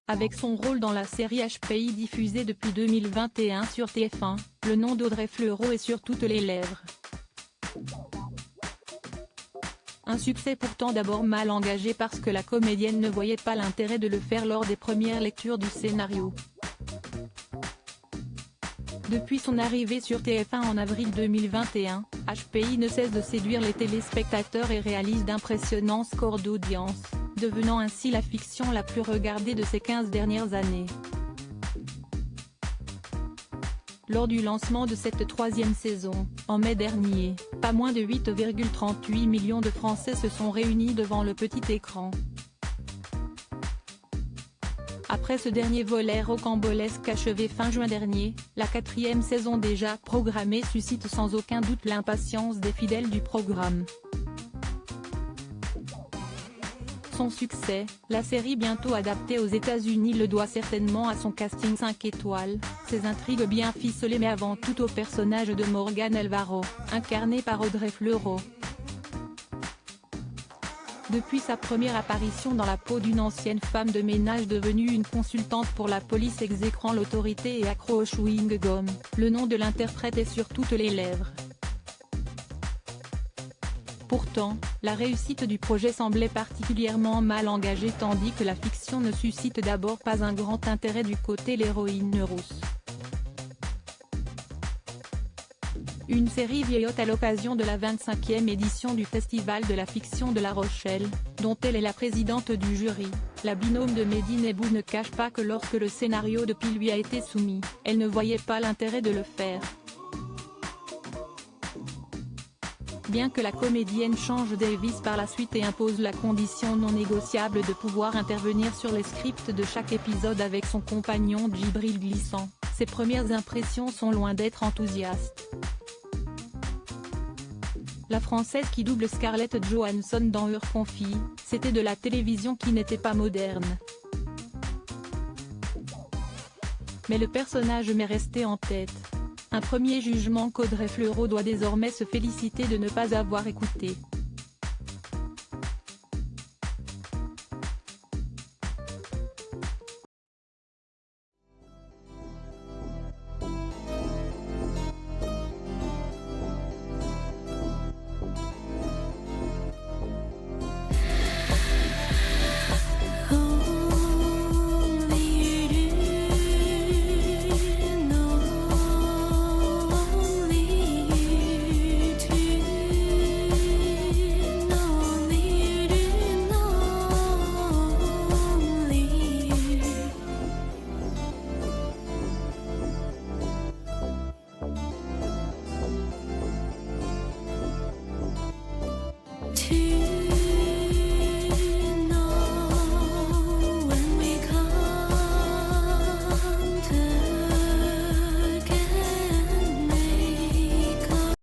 Avec son rôle dans la série HPI diffusée depuis 2021 sur TF1, le nom d'Audrey Fleurot est sur toutes les lèvres. Un succès pourtant d'abord mal engagé parce que la comédienne ne voyait pas l'intérêt de le faire lors des premières lectures du scénario. Depuis son arrivée sur TF1 en avril 2021, HPI ne cesse de séduire les téléspectateurs et réalise d'impressionnants scores d'audience, devenant ainsi la fiction la plus regardée de ces 15 dernières années. Lors du lancement de cette troisième saison, en mai dernier, pas moins de 8,38 millions de Français se sont réunis devant le petit écran. Après ce dernier volet rocambolesque achevé fin juin dernier, la quatrième saison déjà programmée suscite sans aucun doute l'impatience des fidèles du programme. Son succès, la série bientôt adaptée aux États-Unis le doit certainement à son casting 5 étoiles, ses intrigues bien ficelées mais avant tout au personnage de Morgane Alvaro, incarné par Audrey Fleurot. Depuis sa première apparition dans la peau d'une ancienne femme de ménage devenue une consultante pour la police exécrant l'autorité et accro au chewing-gum, le nom de l'interprète est sur toutes les lèvres. Pourtant, la réussite du projet semblait particulièrement mal engagée tandis que la fiction ne suscite d'abord pas un grand intérêt du côté l'héroïne rousse. Une série vieillotte à l'occasion de la 25e édition du Festival de la fiction de La Rochelle, dont elle est la présidente du jury. La binôme de Mehdi Nebou ne cache pas que lorsque le scénario de Pi lui a été soumis, elle ne voyait pas l'intérêt de le faire. Bien que la comédienne change Davis par la suite et impose la condition non négociable de pouvoir intervenir sur les scripts de chaque épisode avec son compagnon Djibril Glissant, ses premières impressions sont loin d'être enthousiastes. La Française qui double Scarlett Johansson dans Heure Confie, c'était de la télévision qui n'était pas moderne. Mais le personnage m'est resté en tête. Un premier jugement qu'Audrey Fleurot doit désormais se féliciter de ne pas avoir écouté.